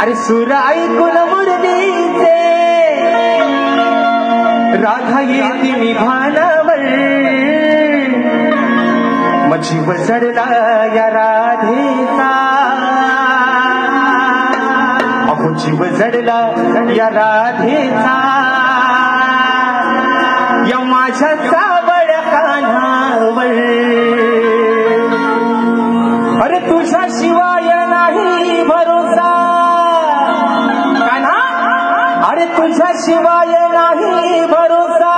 अरे सूर ऐकून मुरलीचे राधा येते निभानावर मग जीव जडला या राधेचा अहो जीव जडला या राधेचा या माझ्या सावळ कान्हावर अरे तुझ्या शिवाय नाही भरोसा कान्हा अरे तुझ्या शिवाय नाही भरोसा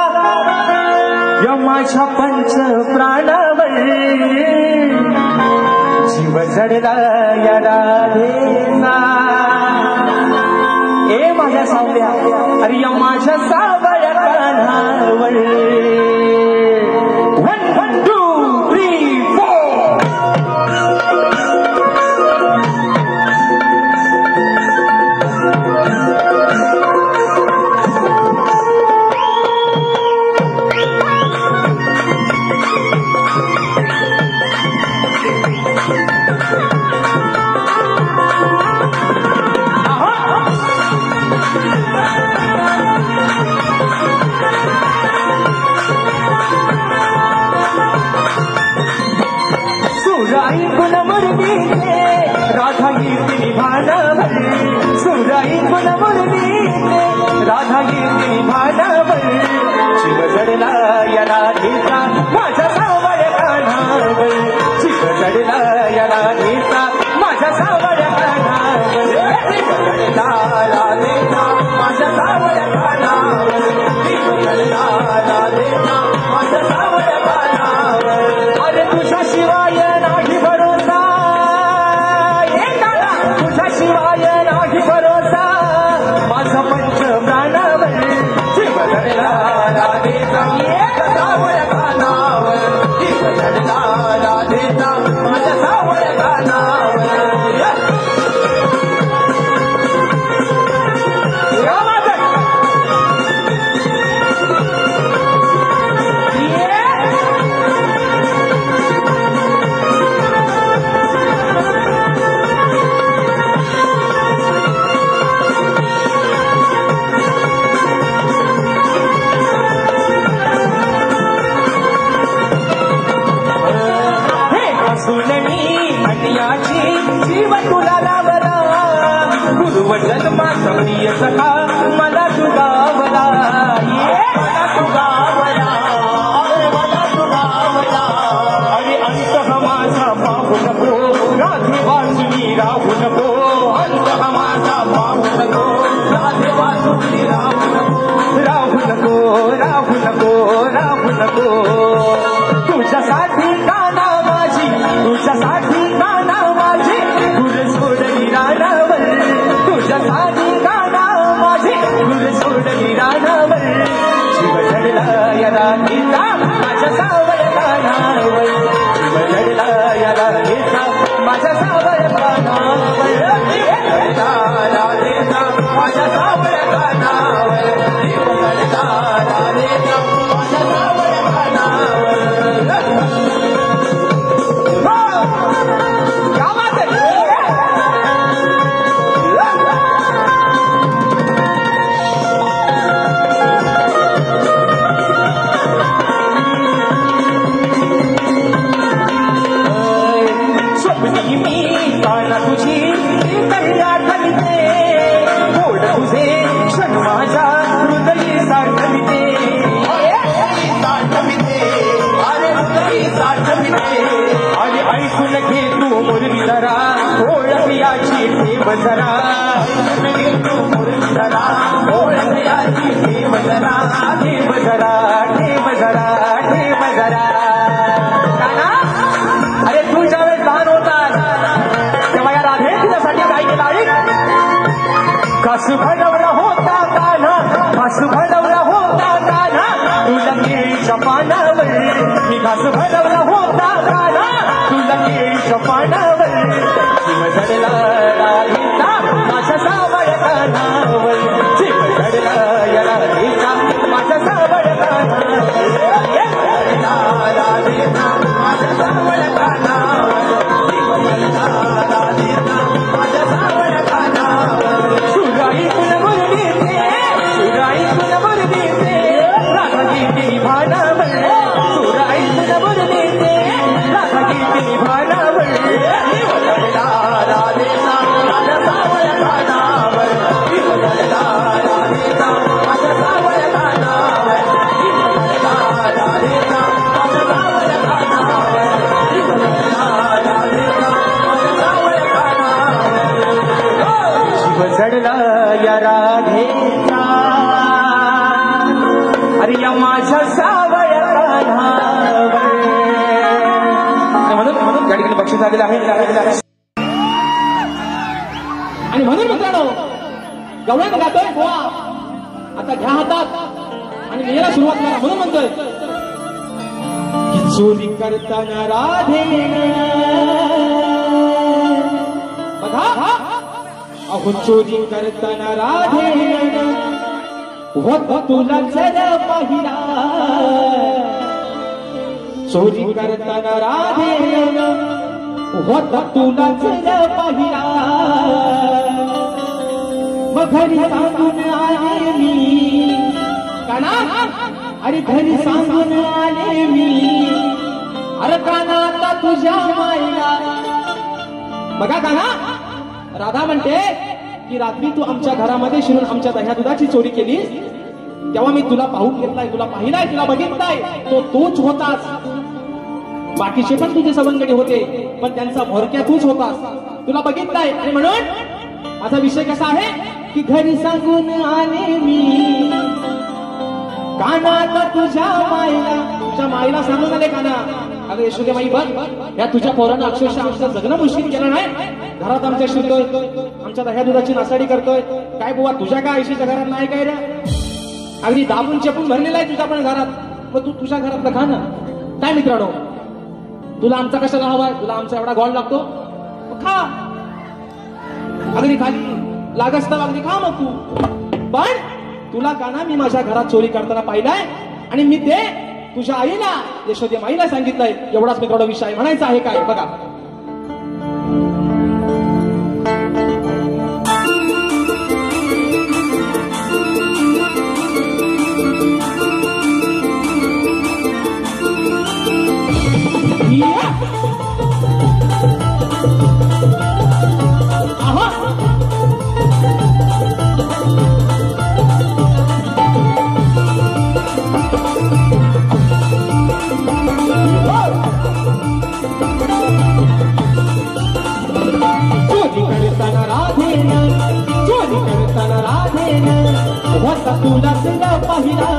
या माझ्या पंच प्राणावर जीव जडला या राधेचा ए माझ्या सावल्या अरे या माझ्या सावळ्या कान्हावर 1 2 3 4 राधा येते निभानावर सुराई कुल मुरलीचे राधा येते निभानावर जीव जडला या राधेचा माझ्या सावळ्या कान्हावर जीव जडला या राधेचा माझ्या सावळ्या कान्हावर जीव जडला राधेचा माझ्या सावळ्या कान्हावर जीव जडला राधेचा माझ्या सावळ्या कान्हावर अरे तुझ्या शिवाय नाही भरोसा शिवाय नाही भरोसा माझा पंच प्राणावर जीव जडला राधेचा माझ्या सावळ्या कान्हावर जीव जडला राधेचा माझ्या सावळ्या कान्हावर जीव तुला लावला गुरुवचन माझा प्रिय सखा मला तुगावला मला तुगावला मला तुगावला अरे अंत माझा पाहू नको राधे वासुनी राहू नको अंत माझा पाहू नको राधे वासुनी राहू नको राहू नको राहू नको राहू नको तुझ्यासाठी काना माझी तुझ्यासाठी काना माझी गुर सोडली रानावर तुझ्यासाठी काना माझी गुर सोडली रानावर जीव जडला या राधेचा माझ्या सावळ्या कान्हावर जीव जडला या राधेचा माझ्या सावळ्या कान्हावर जीव जडला राधेचा माझ्या सावळ्या कान्हावर जीव जडला राधेचा माझ्या सावळ्या कान्हावर अरे ऐकून घे तू मुरली जरा ओळख याची ठेव जरा तू मुरली जरा ओळख याची ठेव जरा ठेव जरा ठेव जरा ठेव जरा अरे तू ज्यावेळेस लहान होता तेव्हा या राधे तुझ्यासाठी काय केलं कस भडवला होता कान्हा कस भडवला होता कान्हा तुला केळीच्या पानावर मी घास भडवला होता कान्हा तुला केळीच्या पानावर जीव जडला राधेचा माझ्या सावळ्या कान्हावर जीव जडला या राधेचा माझ्या सावळ्या कान्हावर जडला राधेचा माझ्या सावळ्या कान्हावर जीव जडला राधेचा माझ्या सावळ्या कान्हावर चढला या राधेचा अरे या माझ्या सावळ्या कान्हावर म्हणून या ठिकाणी बक्षीस आलेलं आहे. आणि म्हणून मित्रांनो गवळण गातोय गोवा आता घ्या हातात आणि लिहायला सुरुवात करा. म्हणून म्हणतोय चोरी करताना राधे बघा अहो चोरी करताना राधे होत तुला जरा पाहिला चोरी करताना राधे होत तुला जरा पाहिला मग घरी सांगून आले मी काना अरे घरी सांगून आले मी अरे काना आता तुझ्या माईला बघा काना राधा म्हणते की रात्री तू आमच्या घरामध्ये शिरून आमच्या दह्या दुधाची चोरी केलीस तेव्हा मी तुला पाहून घेतलाय तुला पाहिलाय तुला बघितलाय तो तूच होतास बाकीचे पण तुझे सवंगडी होते पण त्यांचा भोरक्या तूच होतास तुला बघितलाय. आणि म्हणून माझा विषय कसा आहे की घरी सांगून आले मी काना आता तुझ्या माईला सांगून आले काना अगं यशोदे माई बघ या तुझ्या पोरानं अक्षरशः आमचं जगणं मुश्किल केलं नाही. घरात आमच्या शिरतोय आमच्या दह्या दुधाची नासाडी करतोय काय बुवा तुझ्या काय आयुष्याच्या घरात नाही काय रे अगदी दाबून चपून भरलेला आहे तुझ्या पण घरात मग तू तुझ्या घरातलं खा ना काय मित्रांनो तुला आमचा कशाला हवाय तुला आमचा एवढा गॉड लागतो खा अगदी खाली लागस तर अगदी खा मग तू पण तुला काना मी माझ्या घरात चोरी करताना पाहिलाय आणि मी ते तुझ्या आईला यशोदे माईला सांगितलंय एवढाच मित्रांनो विषय म्हणायचा आहे काय बघा. तुला तुला पाहिला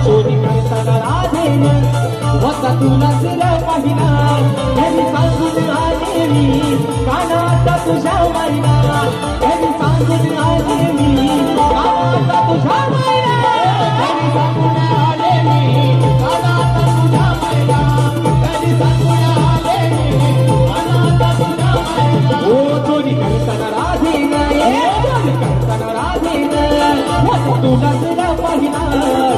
चोरी करताना राधेन होता तुला तुला पाहिला घरी सांगून आले मी काना आता तुझ्या माईला घरी सांगून आले मी काना आता तुझ्या माईला घरी सांगून आले मी काना आता तुझ्या माईला घरी सांगून आले मी काना आता तुझ्या माईला ओ चोरी करताना राधेन चोरी करताना राधेन तुला तुला पाहिला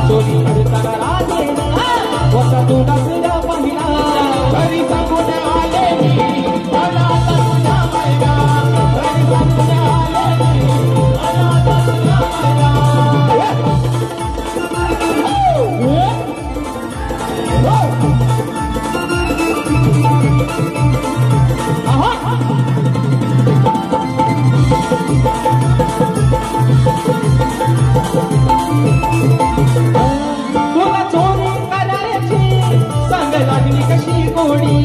चोरी करताना राधेन होता तुला तुला पाहिला घरी सांगून आले मी मला आता तुझ्या माईला घरी सांगून आले मी मला आता तुझ्या माईला तुला चोरी करायची सांग लागली कशी गोडी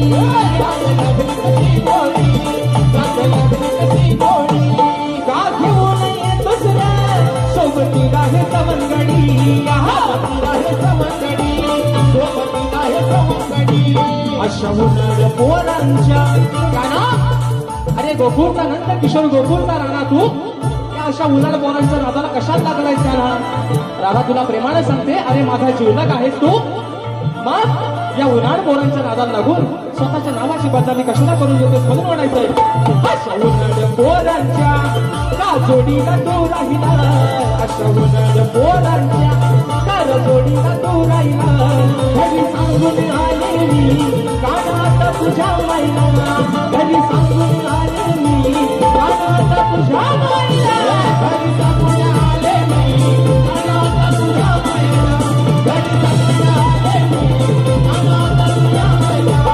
का घेऊन दुसऱ्या सोबतीला हे सवंगडी अशा होणार पोरांच्या गाना अरे गोकुळचा नंतर किशोर गोकुळचा राणा तू अशा उन्हाळ पोरांच्या नादाला कशात लागलायस त्याला राधा तुला प्रेमाने सांगते अरे माझा जीवलग आहेस तू मग या उन्हाळ पोरांच्या नादाला लागून स्वतःच्या नावाची बदनामी कशाला करून घेतोस म्हणून म्हणायचंय अशा उन्हाळ पोरांच्या का जोडीला तू राहिला अशा उन्हाळ पोरांच्या का जोडीला तू राहिला घरी सांगून आले मी काना आता तुझ्या माईला घरी सांगून आले मी काना आता तुझ्या माईला घरी सांगून आले मी काना आता तुझ्या माईला घरी सांगून आले मी काना आता तुझ्या माईला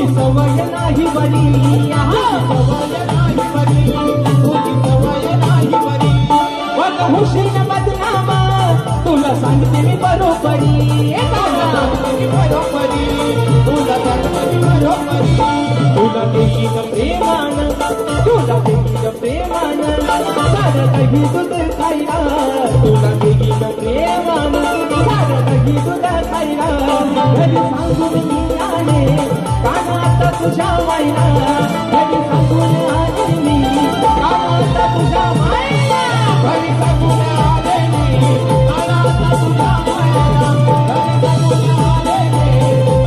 तुझी सवय नाही बरी, सवय नाही बरी, तुझी सवय नाही बरी. बघ हुशीन बदनाम तुला सांगते मी बरोबरी, सांगते मी बरोबरी, तुला सांगते मी बरोबरी. तुला देईन प्रेमान, तुला देईन प्रेमान, सारं काही तुझं खायला. तुला देईन प्रेमान, सारं काही तुझं खायला. घरी सांगून मी आले कानात तुझ्या वाईला, घरी सांगून आले मी कानात तुझ्या वाईला, घरी सांगून आले मी कानात तुझ्या वाईला, घरी सांगून आले मी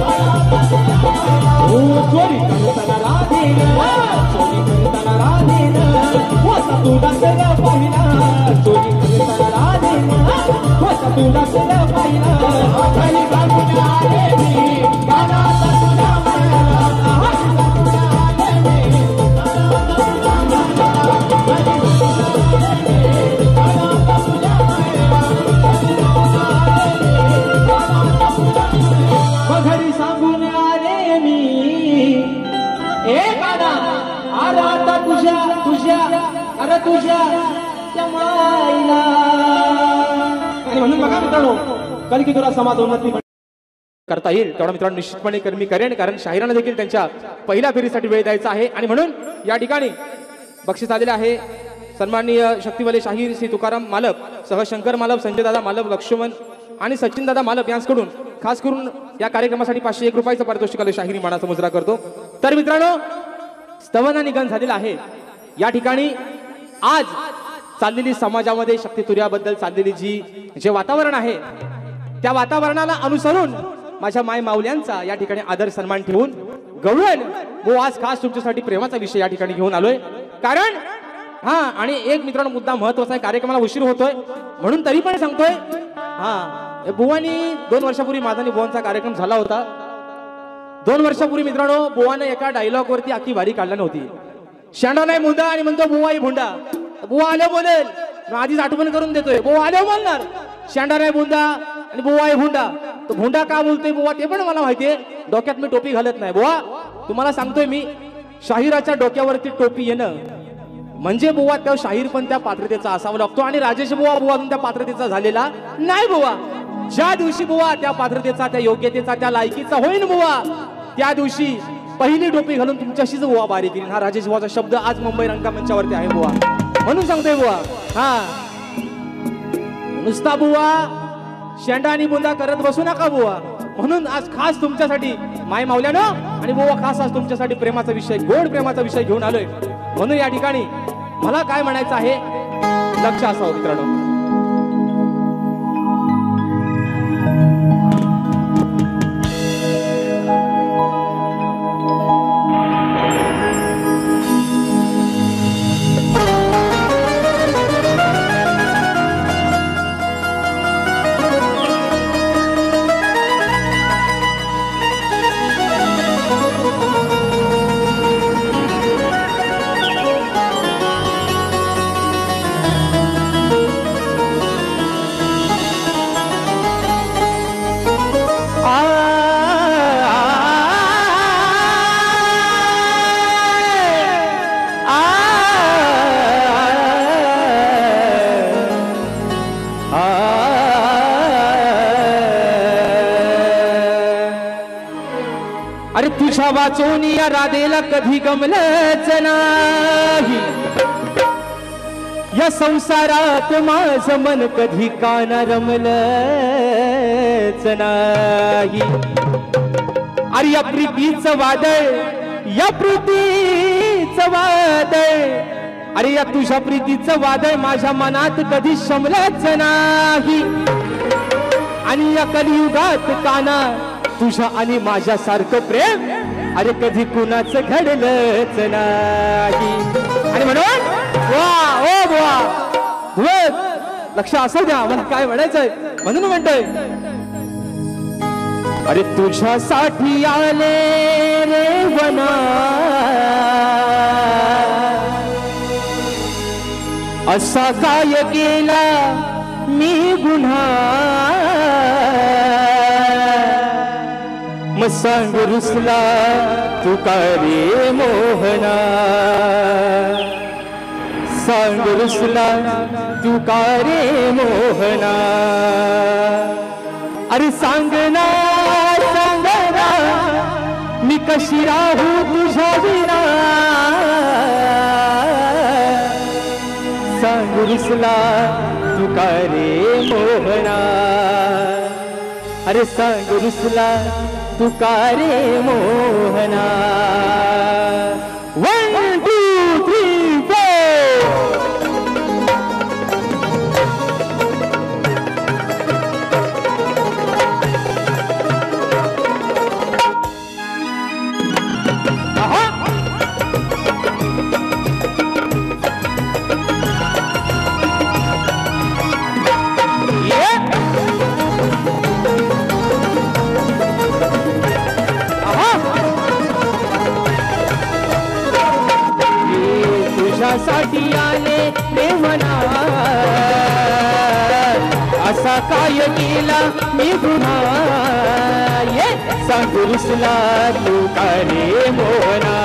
कानात तुझ्या वाईला. हो चोरी करताना राधेन, चोरी करताना राधेन, होता तुला सगळं पाहिला. चोरी करताना राधेन, होता तुला सगळं पाहिला. घरी सांगून आले मी कानात तुझ्या वाईला, घरी सांगून आले मी कानात तुझ्या वाईला, घरी सांगून आले मी कानात तुझ्या वाईला, घरी सांगून आले मी कानात तुझ्या वाईला. घरी सांगून आले मी काना अरे आता तुझ्या तुझ्या अरे तुझ्या त्या माईला. आणि म्हणून बघा मित्रांनो, कधी की तुला समाज उन्नती करता येईल तेवढा मित्रांनो निश्चितपणे मी करेन, कारण शाहिरांना देखील त्यांच्या पहिल्या फेरीसाठी वेळ द्यायचा आहे. आणि म्हणून या ठिकाणी बक्षीस आलेले आहे सन्माननीय शक्तिवले शाहीर श्री तुकाराम मालप सह शंकर मालप, संजय दादा मालप, लक्ष्मण आणि सचिन दादा मालप यांच्याकडून खास करून या कार्यक्रमासाठी 501 रुपयाचं पारितोषिक आले. शाहिरी मानाचा मुजरा करतो. तर मित्रांनो, स्तवना निघन झालेला आहे. या ठिकाणी आज चाललेली समाजामध्ये शक्तितुर्याबद्दल चाललेली जे वातावरण आहे त्या वातावरणाला अनुसरून माझ्या माय माऊल्यांचा या ठिकाणी आदर सन्मान ठेवून गवळण वो आज खास तुमच्यासाठी प्रेमाचा विषय या ठिकाणी घेऊन आलोय. कारण आणि एक मित्रांनो मुद्दा महत्वाचा आहे, कार्यक्रमाला उशीर होतोय म्हणून तरी पण सांगतोय. बुवानी 2 वर्षापूर्वी माझा आणि बुवांचा कार्यक्रम झाला होता. 2 वर्षापूर्वी मित्रांनो बुवाने एका डायलॉग वरती अख्खी वारी काढला नव्हती. शेंडा नाही मुंडा आणि म्हणतो बुवाई भुंडा. बुवा आले बोलेल, आधीच आठवण करून देतोय. बुवा आले बोलणार शेंडा नाही बुंडा आणि बुवाई भुंडा. तो भुंडा का बोलतोय बुवा ते पण मला माहितीये. डोक्यात मी टोपी घालत नाही. बुवा तुम्हाला सांगतोय मी, शाहिराच्या डोक्यावरती टोपी येणं म्हणजे बुवा त्या शाहीर पण त्या पात्रतेचा असावा लागतो. आणि राजेश बुवा अजून त्या पात्रतेचा झालेला नाही. बुवा ज्या दिवशी बुवा त्या पात्रतेचा, त्या योग्यतेचा, त्या लायकीचा होईन बुवा, त्या दिवशी पहिली टोपी घालून तुमच्याशीच बुवा बारी केली. हा राजेश बुवाचा शब्द आज मुंबई रंगमंचावरती आहे बुवा, म्हणून सांगतोय बुवा. नुसता बुवा शेंडा आणि बुंदा करत बसू नका बुवा. म्हणून आज खास तुमच्यासाठी माय मावल्यानं आणि बुवा खास आज तुमच्यासाठी प्रेमाचा विषय, गोड प्रेमाचा विषय घेऊन आलोय. म्हणून या ठिकाणी मला काय म्हणायचं आहे लक्ष असावं मित्रांनो. अरे तुझ्या वाचून या राधेला कधी गमलंच नाही. या संसारात माझं मन कधी काना रमलंच नाही. अरे या प्रीतीचं वादळ, या प्रीतीचं वादळ, अरे या तुझ्या प्रीतीचं वादळ माझ्या मनात कधी शमलंच नाही. आणि या कलियुगात काना तुझ्या आणि माझ्या सारखं प्रेम अरे कधी कुणाचं घडलंच नाही. आणि म्हणून वा ओ बुवा लक्ष असू द्या मला काय म्हणायचंय. म्हणून म्हणतोय अरे तुझ्यासाठी आले रे वना, असा काय केला मी गुन्हा, सांग रुसला तू का रे मोहना, सांग रुसला तू का रे मोहना. अरे सांगना सांगना मी कशी राहू तुझ्या विना, सांग रुसला तू का रे मोहना. अरे सांग रुसला तू का रे मोहना. 1 2 3 4 साठी आले देवना, असा काय केला मी गुन्हा. ये सांग रुसला तू का रे मोहना,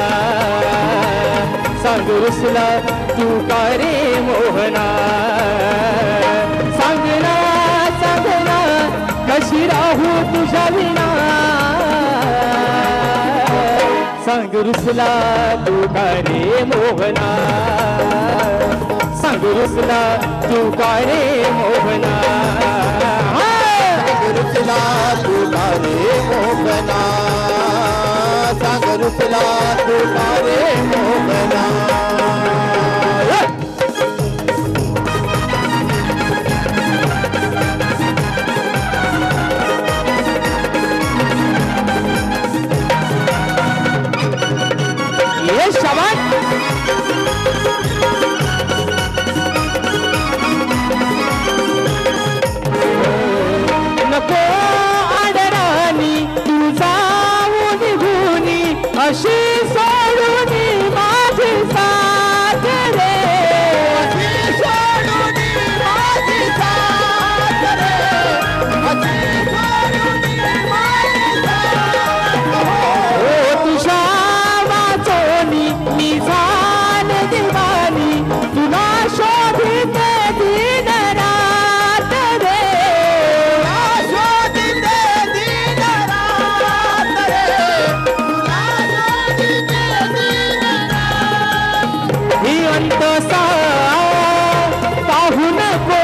सांग रुसला तू का रे मोहना. सांगना सांगना कशी राहू तुझ्या विना, सांग रुसला तू का रे मोहना, सांग रुसला तू का रे मोहना. सांग रुसला तू का रे मोहना, सांग रुसला तू का रे मोहना. नको आदरानी तू जाऊ निघूनी, अशी सोडून माझी साथ रे, अशी सोडून माझी साथ रे, अशी सोडून माझी साथ. ओ तुझ्या वाचोनी मी झाले दिवानी, तुला शोधिते दिन रात रे, तुला शोधिते दिन रात रे, तुला शोधिते दिन रात. ही अंतसा पाहू नको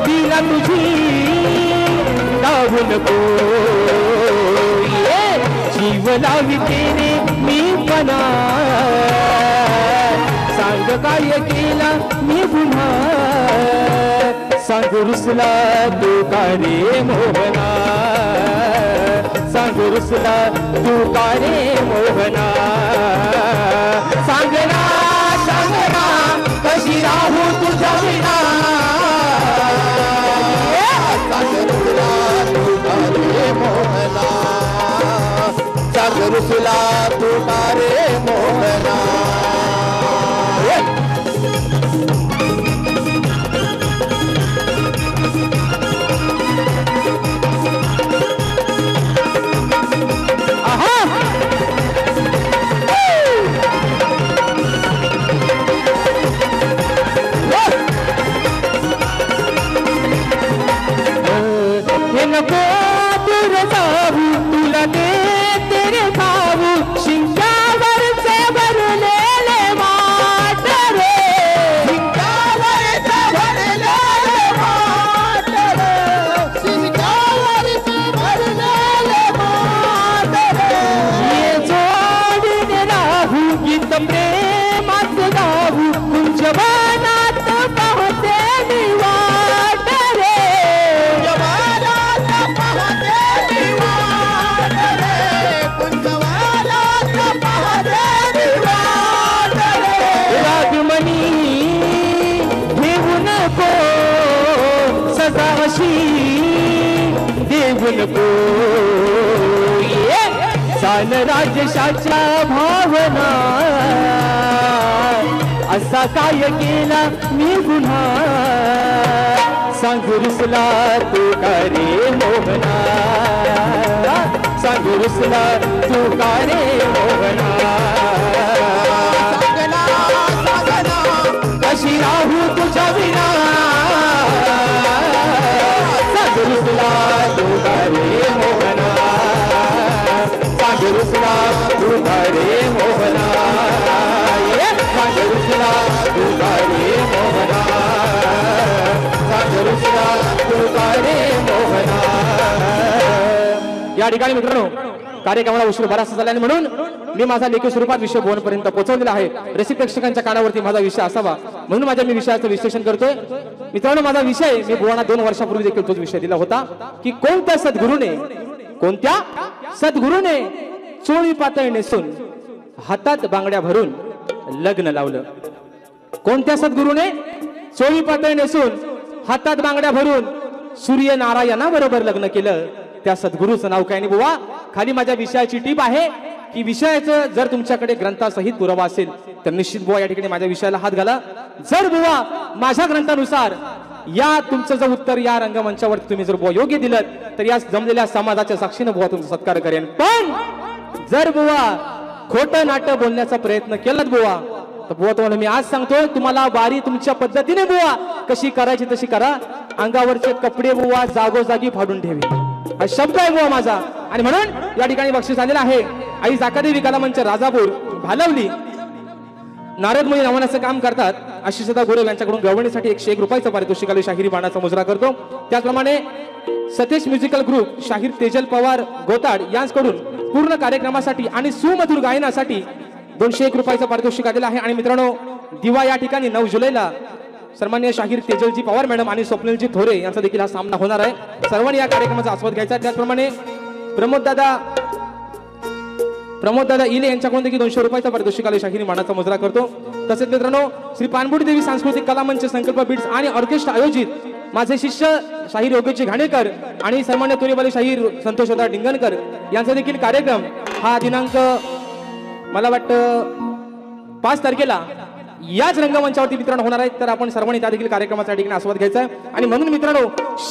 दिला तुझी दाहू नको. ये जीव लावी तेने मी पणा, सांग काय केला मी गुन्हा. सांग रुसला तू का रे मोहना, सांग रुसला तू का रे मोहना. सांगना सांगना कशी राहू तुझ्या विना, सांग रुसला तू का रे मोहना, सांग रुसला तू का रे मोहना. नको दूर जाऊ तुला दे तेरे खाऊ, शिंगावरचे भरलेले वाट रे, शिंगावरचे भरलेले वाट रे, शिंगावरचे भरलेले वाट रे. ये जोडीने राहू गीत प्रेमात गाऊ, कुंजवनात पाहते मी वाट रे, रागमणी घेऊ नको सजावशी देऊ नको. सान राजशाच्या भावना, असा काय केला मी गुन्हा. सांग रुसला तू का रे मोहना, सांग रुसला तू का रे मोहना सांगना सांगना कशी राहू तुझ्या विना सांग रुसला तू का रे मोहना सांग रुसला तू का रे मोहना सांग रुसला तू का रे मोहना सांग रुसला तू का रे मोहना. या ठिकाणी मित्रांनो कार्यक्रमाला उशीर बराचसा झाला म्हणून मी माझा लेखी स्वरूपात विषय बोनपर्यंत पोहोचवलेला आहे. रसिक प्रेक्षकांच्या कानावरती माझा विषय असावा म्हणून माझ्या मी विषयाचं विश्लेषण करतोय. मित्रांनो माझा विषय मी बुवांना 2 वर्षापूर्वी देखील तोच विषय दिला होता की कोणत्या सद्गुरूने चोळी पातळ नेसून हातात बांगड्या भरून लग्न लावलं. कोणत्या सद्गुरूने चोळी पातळ नेसून हातात बांगड्या भरून सूर्यनारायणाबरोबर लग्न केलं. त्या सद्गुरूचं नाव काय नाही बुवा. खाली माझ्या विषयाची टीप आहे की विषयाचं जर तुमच्याकडे ग्रंथासहित पुरावा असेल तर निश्चित बुवा या ठिकाणी माझ्या विषयाला हात घाला. जर बुवा माझ्या ग्रंथानुसार या तुमचं जर उत्तर या रंगमंचावर तुम्ही जर बुवा योग्य दिलं तर या जमलेल्या समाजाच्या साक्षीनं बुवा तुमचा सत्कार करेन. पण जर बुवा खोटं नाटं बोलण्याचा प्रयत्न केलात बुवा तर बुवा तुम्हाला मी आज सांगतोय तुम्हाला वारी तुमच्या पद्धतीने बुवा कशी करायची तशी करा. अंगावरचे कपडे बुवा जागोजागी फाडून ठेवी हा शब्द आहे बुवा माझा. आणि म्हणून या ठिकाणी बक्षीस आलेला आहे. आई जाकादेवी कलामंच राजापूर भालवली नारद मुनी नावाचं काम करतात. आशिषदा गुरव यांच्याकडून गवणीसाठी 101 रुपयाचं पारितोषिक आले. शाहिरी बाणाचा मुजरा करतो. त्याचप्रमाणे सतेज म्युझिकल ग्रुप शाहीर तेजल पवार गोताड यांच्याकडून पूर्ण कार्यक्रमासाठी आणि सुमधुर गायनासाठी 201 रुपयाचं पारितोषिक आलेलं आहे. आणि मित्रांनो दिवा या ठिकाणी 9 जुलैला सन्माननीय शाहीर तेजलजी पवार मॅडम आणि स्वप्नीलजी थोरे यांचा देखील हा सामना होणार आहे. सर्वांनी या कार्यक्रमाचा आस्वाद घ्यायचा. त्याचप्रमाणे प्रमोददादा इले यांच्याकडून देखील 200 रुपयाचा पारितोषिक आले. शाहिरी मानाचा मुजरा करतो. तसेच मित्रांनो श्री पानबुडी देवी सांस्कृतिक कला मंच संकल्प बीट्स आणि ऑर्केस्ट्रा आयोजित माझे शिष्य शाहीर योगेशजी घाणेकर आणि सन्मान्य तोरेवाले शाहीर संतोषदा डिंगणकर यांचा देखील कार्यक्रम हा दिनांक मला वाटतं 5 तारखेला याच रंगमंचावरती मित्रांनो होणार आहे. तर आपण सर्वांनी त्या देखील कार्यक्रमाचा ठिकाणी आस्वाद घ्यायचा आहे. आणि म्हणून मित्रांनो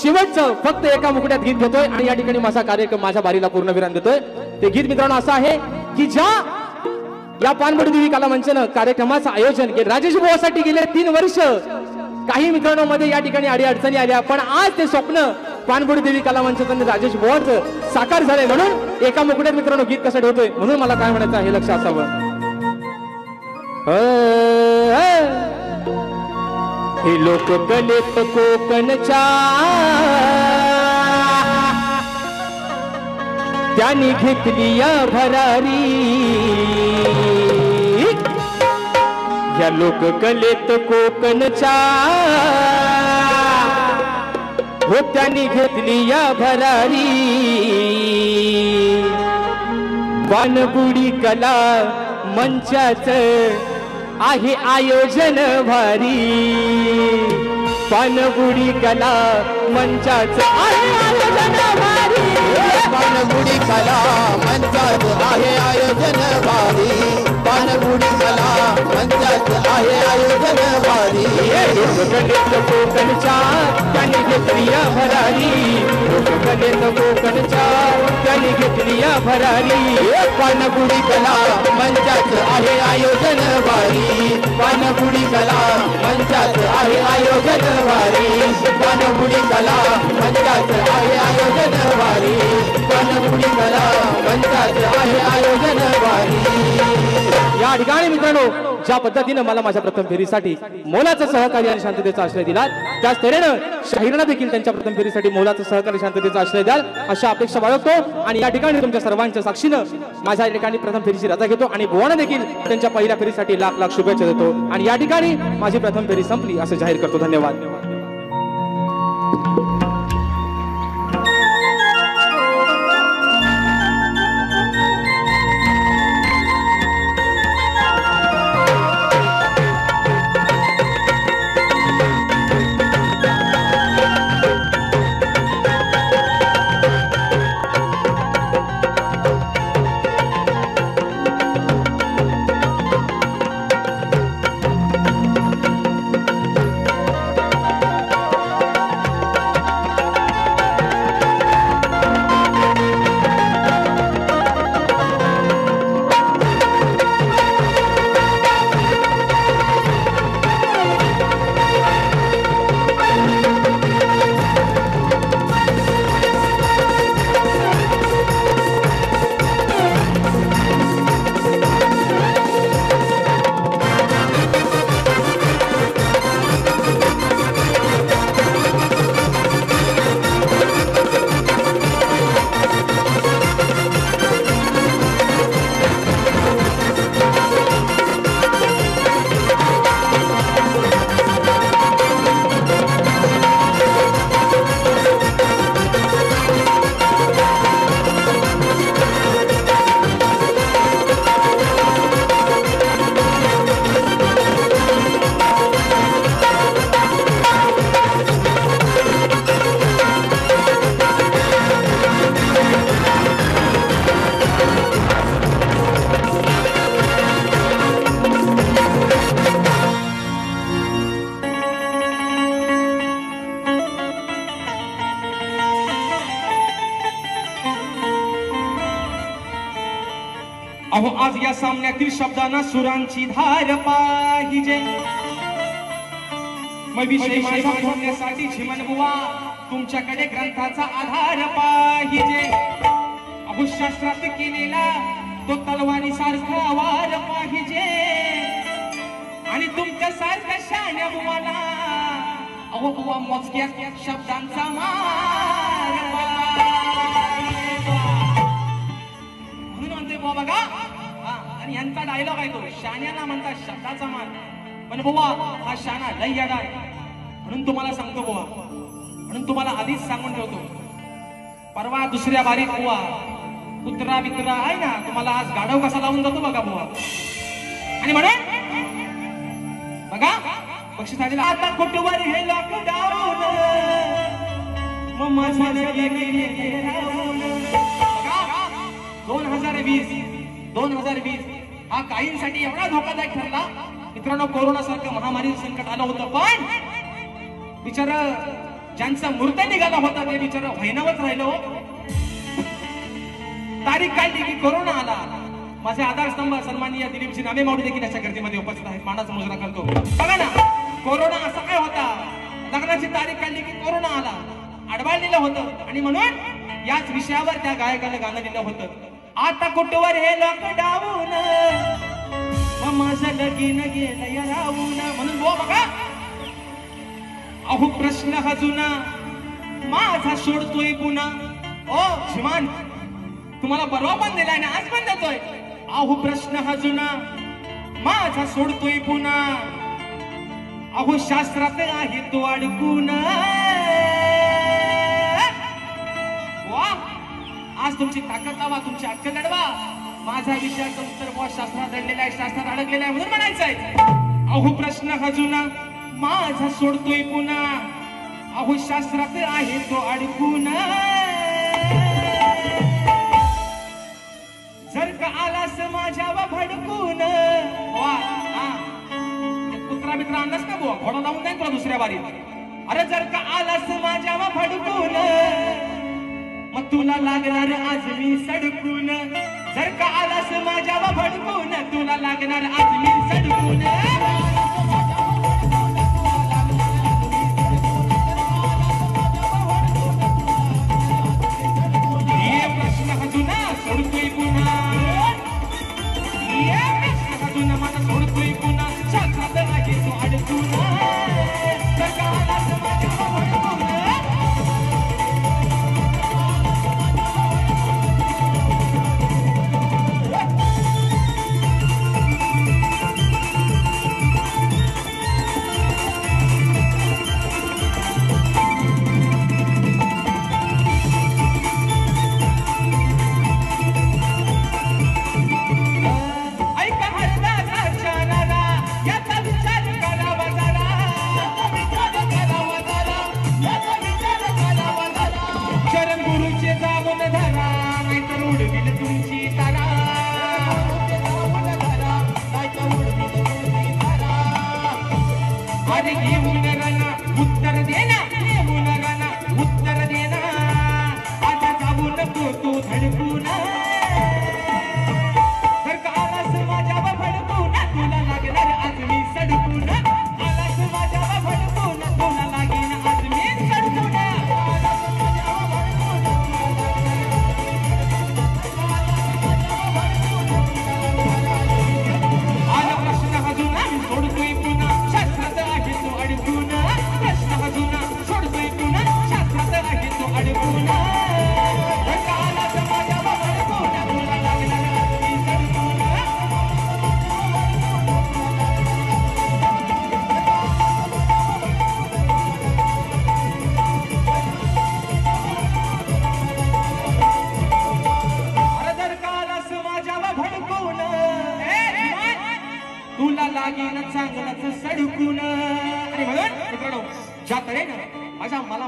शेवटचं फक्त एका मुकुट्यात गीत घेतोय आणि या ठिकाणी माझा कार्यक्रम माझ्या बारीला पूर्णविराम देतोय. ते गीत मित्रांनो असं आहे की ज्या या पानबुडी देवी कला मंचनं कार्यक्रमाचं आयोजन केलं राजेश बुवासाठी गेले 3 वर्ष काही मित्रांनो मध्ये या ठिकाणी अडचणी आल्या पण आज ते स्वप्न पानबुडी देवी कला मंचाचं राजेश बुवाचं साकार झालंय. म्हणून एका मुकुट्यात मित्रांनो गीत कसं ठेवतोय म्हणून मला काय म्हणायचं हे लक्ष असावं. हे लोक कलेत कोकणच्या त्यांनी घेतली या भरारी या लोक कलेत कोकणच्या हो त्यांनी घेतली या भरारी पानबुडी कला मंचाचं आहे आयोजन भारी पानबुडी कला मंचाचं आहे आयोजन भारी पानबुडी कला मंचाचं आहे आयोजन भारी पानबुडी कला मंचाचं आहे आयोजन भारी लोककलेत कोकणच्या त्यांनी घेतली या भरारी लोककलेत कोकणच्या त्यांनी घेतली या भरारी पानबुडी कला मंचाचं आहे आयोजन भारी पानबुडी कला मंचाचं आहे आयोजन भारी पानबुडी कला मंचाचं आहे आयोजन भारी पानबुडी कला मंचाचं आहे आयोजन भारी. या ठिकाणी मित्रांनो ज्या पद्धतीने मला माझ्या प्रथम फेरीसाठी मोलाचं सहकार्य आणि शांततेचा आश्रय दिला त्याच तऱ्हेनं शाहीरांना देखील त्यांच्या प्रथम फेरीसाठी मोलाचं सहकार्य शांततेचा आश्रय द्याल अशा अपेक्षा बाळगतो. आणि या ठिकाणी तुमच्या सर्वांच्या साक्षीनं माझ्या या ठिकाणी प्रथम फेरीची रजा घेतो आणि बुवांना देखील त्यांच्या पहिल्या फेरीसाठी लाख लाख शुभेच्छा देतो. आणि या ठिकाणी माझी प्रथम फेरी संपली असं जाहीर करतो. धन्यवाद. अहो आज या सामन्यातील शब्दांना सुरांची धार पाहिजे. मग विषय माझा बोलण्यासाठी चिमण बुवा तुमच्याकडे ग्रंथाचा आधार पाहिजे. अहो शास्त्रात केलेला तो तलवारी सारखा वार पाहिजे आणि तुमच्या सारख्या शाण्या बुवाला अहो बुवा मोजक्या शब्दांचा मार. म्हणून म्हणते बुवा बघा आणि यांचा डायलॉग आहे तो शाण्याला म्हणतात शब्दाचा मार. पण बुवा हा शाणा लय याडा आहे म्हणून तुम्हाला सांगतो बुवा. म्हणून तुम्हाला आधीच सांगून ठेवतो परवा दुसऱ्या बारीत बुवा कुत्रा बित्रा आहे ना तुम्हाला आज गाढव कसा लावून जातो बघा बुवा. आणि म्हणून बघा बक्षीस आलेला आता कुठवर हे लॉकडाऊन मग माझा बघा 2020 हा काहींसाठी एवढा धोकादायक ठरला मित्रांनो. कोरोना सारखं महामारी संकट आलं होतं पण बिचार ज्यांचा मूर्त निघाला होता ते बिचार व्हायनावच राहिलो. तारीख काढली की कोरोना आला. माझे आधारस्तंभ सन्माननीय दिलीपजी नामे मावडी देखील अशा गर्दीमध्ये उपस्थित आहेत. मानाचा मुजरा करतो. बघा ना कोरोना असा काय होता लग्नाची तारीख काढली की कोरोना आला आडबाळ दिलं होतं आणि म्हणून याच विषयावर त्या गायकाला गाणं दिलं होतं. आता कुठवर हे लॉकडाऊन माझं लगीन गेलं राहून. म्हणून हो बघा अहो प्रश्न हा जुना माझा सोडतोय पुन्हा. ओ श्रीमान तुम्हाला परवा पण दिलाय ना आज पण देतोय. अहो प्रश्न हा जुना माझा सोडतोय पुन्हा. अहो शास्त्रात आहे तो अडकून. वा आज तुमची ताकद लावा तुमची अक्कल लढवा. माझा विषयाचं उत्तर बुवा शास्त्रात दडलेला आहे शास्त्रात अडकलेला आहे म्हणून म्हणायचंय. अहो प्रश्न हा जुना माझा सोडतोय पुन्हा. अहो शास्त्रात आहे तो अडकून. जर का आलास माझ्यावर भडकून वा कुत्रा मित्र आणलास का बुवा घोडा लावून नाही तुला दुसऱ्या बारीत. अरे जर का आलास माझ्यावर भडकून मग तुला लागणार आज मी सडकून. जर का आलास माझ्यावर भडकून तुला लागणार आज मी सडकून. ये प्रश्न जुना सोडतोय पुन्हा. ये प्रश्न जुना मला सोडतोय पुन्हा. शास्त्रात आहे तो अडकून. जर का आलास माझ्यावर भडकून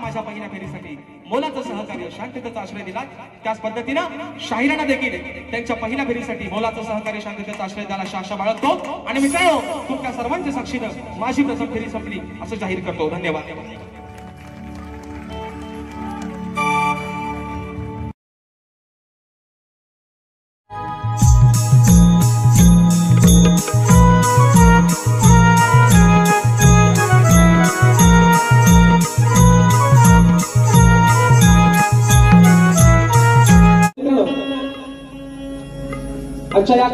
माझ्या पहिल्या फेरीसाठी मोलाचं सहकार्य शांततेचा आश्रय दिला. त्याच पद्धतीनं शाहिरांना देखील त्यांच्या पहिल्या फेरीसाठी मोलाचं सहकार्य शांततेचा आश्रय द्यायला शाशा बाळगतो. आणि मित्रांनो तुमच्या सर्वांच्या साक्षीनं माझी प्रथम फेरी संपली असं जाहीर करतो. धन्यवाद.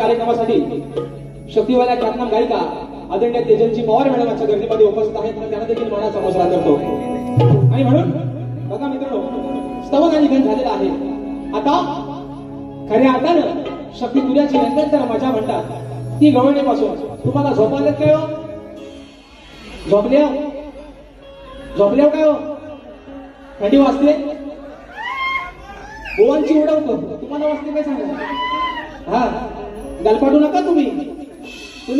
कार्यक्रमासाठी शक्तिवाल्या ख्यातनाम गायिका आदरणीय तेजलजी पवार मॅडम आमच्या गर्दीमध्ये उपस्थित आहेत. त्यांना देखील मानाचा मुजरा करतो. आणि म्हणून बघा मित्रांनो, स्तवन आणि गण झालेला आहे. आता खऱ्या अर्थानं शक्ती तुऱ्याची नंतर मजा म्हणतात ती गवळणीपासून. तुम्हाला झोपायला काय हो? झोपले काय हो? थंडी वाजते, गोवांची उडवतो. तुम्हाला वाजते काय सांगा? हा, गलपाटू नका तुम्ही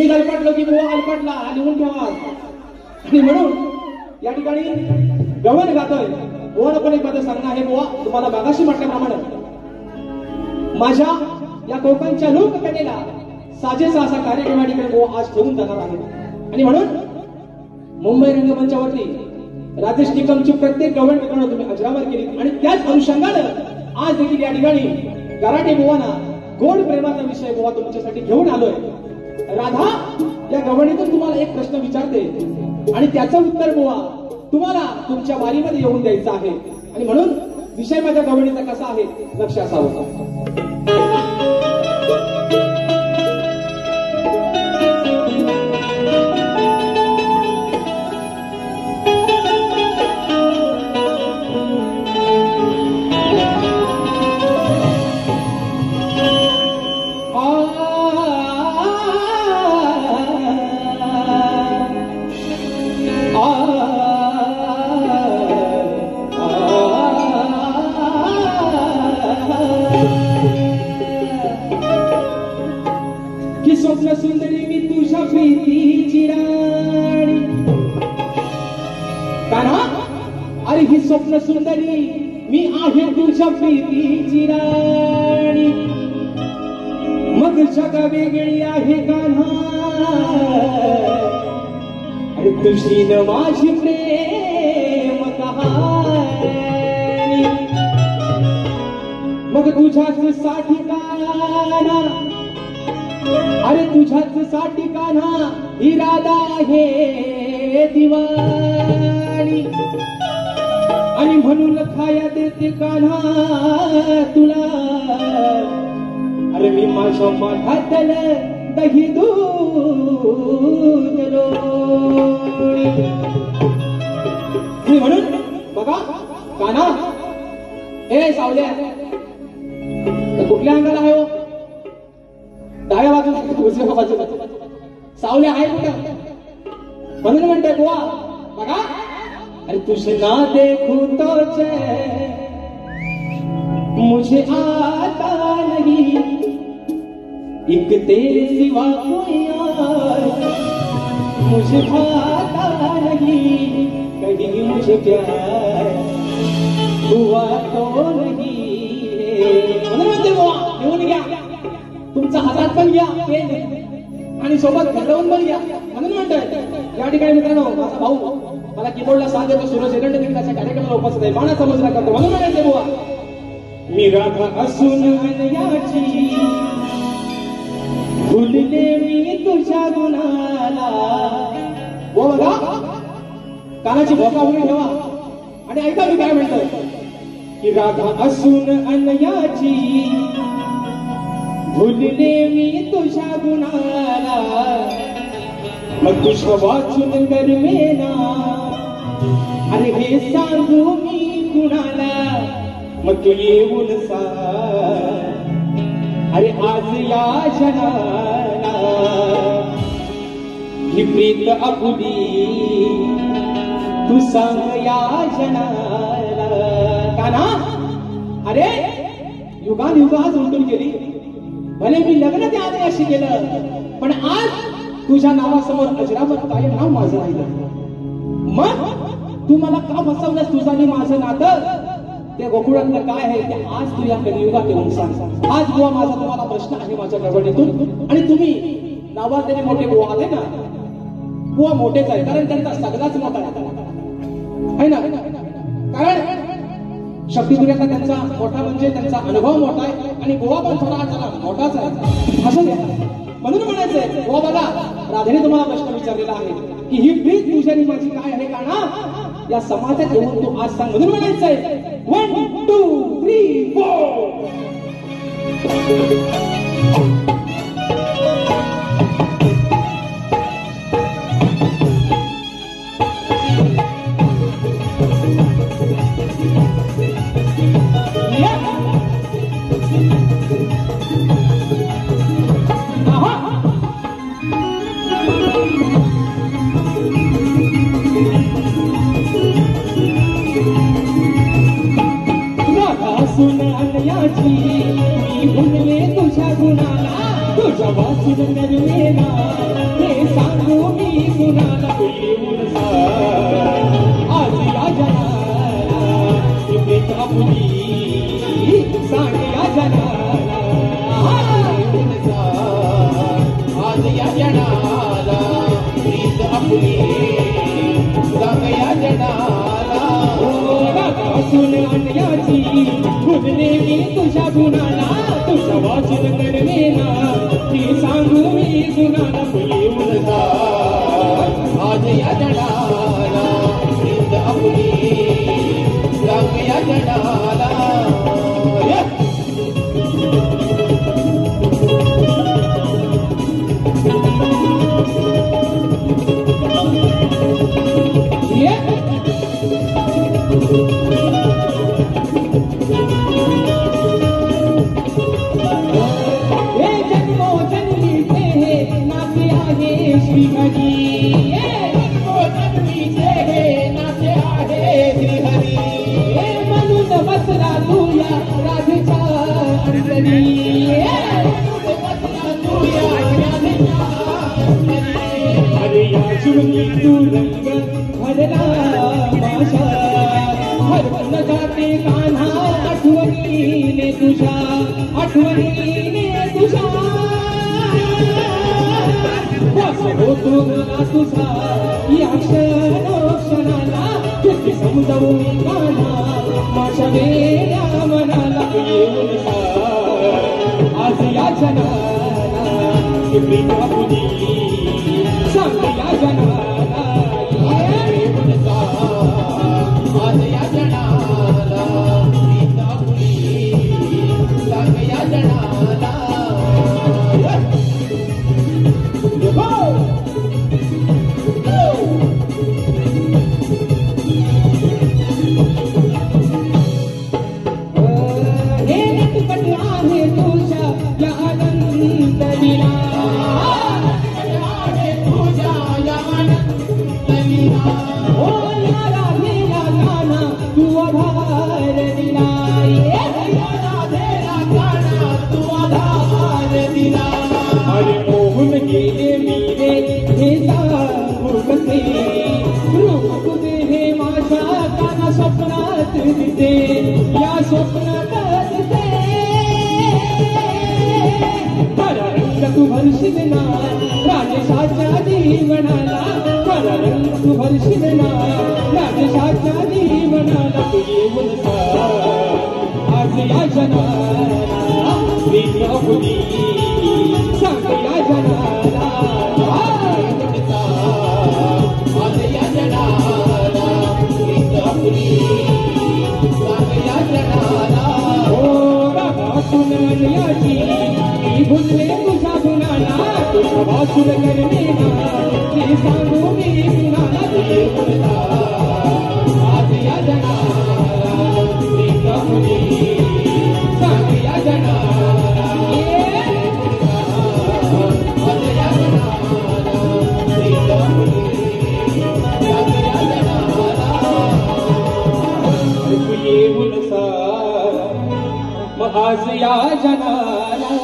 गलपाटलो की बुवा गलपाटला लिहून ठेवा. आणि म्हणून या ठिकाणी गवळ गातोय. बुवानं पण एक पद सांगणं आहे. बुवा तुम्हाला मागाशी म्हटल्याप्रमाणे माझ्या या कोकणच्या लोककलेला साजेसा असा कार्यक्रम बुवा आज ठेवून जाणार आहे. आणि म्हणून मुंबई रंगमंचावरती राजेश निकमची प्रत्येक गवळ मित्रांनो तुम्ही अजरामर केली. आणि त्याच अनुषंगानं आज देखील या ठिकाणी गराटे बुवांना गोड प्रेमाचा विषय बुवा तुमच्यासाठी घेऊन आलोय. राधा या गवळीतून तुम्हाला एक प्रश्न विचारते आणि त्याचं उत्तर बुवा तुम्हाला तुमच्या वारीमध्ये येऊन द्यायचं आहे. आणि म्हणून विषय माझ्या गवळीचा कसा आहे लक्ष असावं. सुंदरी मी तुझ्या प्रीतीची राणी. काना अरे ही स्वप्न सुंदरी मी आहे तुझ्या प्रीतीची राणी. मग जग वेगळी आहे कान्हा अरे तुझी न माझी प्रेम कहाणी. मग तुझ्याच साठी काना अरे तुझ्याच साठी कान्हा ही राधा आहे दिवाणी. आणि म्हणून खाया देते कान्हा तुला अरे मी माझ्या माठातलं दही दूध लोणी. म्हणून बघा कान्हा ए सावल्या कुठल्या अंगाला आहे हो? डाव्या बाजूला उजव्या बाजूला सावल्या आहे कुठं? म्हणून म्हणते बुवा बघा अरे तुझे ना देखू तो मुझे आता नहीं एक तेरे सिवा कोई और मुझे भाता नहीं कहीं मुझे प्यार हुआ तो नहीं. म्हणून म्हणते बुवा घेऊन घ्या तुमचा हातात पण घ्या पेन आणि सोबत घडवून पण घ्या. म्हणून म्हणतोय या ठिकाणी मित्रांनो माझा भाऊ मला कीबोर्डला साथ देतो. सूरज एरंडे देखील त्याच्या कार्यक्रमाला उपस्थित आहे. मानाचा मुजरा करतो. म्हणून म्हणायचे बुवा मी राधा असून अनयाची भुलले मी तुझ्या गुणाला. हो बघा कानाची भोका उभी ठेवा आणि ऐका मी काय म्हणतोय की राधा असून अनयाची भुलले मी तुझ्या गुणाला. मग तुझं वाचून गरमेना अरे हे सांगू मी कुणाला. मग तू येऊन अरे आज या जनाला ही प्रीत आपुली तू सांग या जनाला. काना अरे युगान युगात उलटून गेली. भले मी लग्न त्या आदयाशी केलं पण आज तुझ्या नावासमोर अजरामर कायम नाव माझं राहिलं. मग तू मला का फसवलंस? तुझं आणि माझं नातं त्या गोकुळातलं काय आहे ते आज तू या कलियुगात येऊन सांग. आज बुवा माझा तुम्हाला प्रश्न आहे माझ्या गवळीतून. आणि तुम्ही नावाजलेले मोठे बुवा आले ना बुवा मोठेच आहे कारण त्यांचा सगळाच मोठा आहे ना. कारण शक्तिपुऱ्याचा त्यांचा मोठा म्हणजे त्यांचा अनुभव मोठा आहे आणि बुवा पण थोडा त्याला मोठाच आहे असं द्या. म्हणून म्हणायचंय बुवा बघा राधेने तुम्हाला प्रश्न विचारलेला आहे की ही प्रीत तुझ्या आणि माझी काय आहे का ना या समाजात येऊन तू आज सांग. म्हणून म्हणायचंय 1 2 3 4 वाचून नरवेना हे सांगू मी कुणाला येऊन आज या जनाला प्रीत आपली सांग या जनाला आज या जनाला प्रीत आपली सांग या जनाला वाचून आणण्याची गुणले मी तुझ्या गुणाला तुझ्या वाचून करवेना ती सांगू मी गुणाला येऊन आज या जनाला प्रीत आपली सांग या जनाला अरे या चुरकी तू रंग भरला माझा हरवून जाते कान्हा आठवणीने तुझ्या होतो मला तुझा या क्षणाला किती समजावून कान्हा माझ्या वेड्या मनाला येऊन आज या जनाला प्रीत आपली सांग या जनाला आज या जनाला प्रीत आपली सांग या जनाला अरे मोहन गेले मीरे हे सांगू कसे रूप तुझे हे माझ्या काना स्वप्नात दिसे या स्वप्नात दिसे खरा रंग तू भरशील ना राजेशाच्या जीवनाला खरा रंग तू भरशील ना राजेशाच्या जीवनाला तू येऊन आज या जनाला प्रीत आपली सांग या जनाला आज या जनाला प्रीत आपली सांग या जनाला हो वाचून याची मी भुलले तुझ्या गुणाला तुझ्या वाचून करवेना ती सांगू मी गुणाला आज या जनाला प्रीत आपली सांग या जनाला आज या जनाला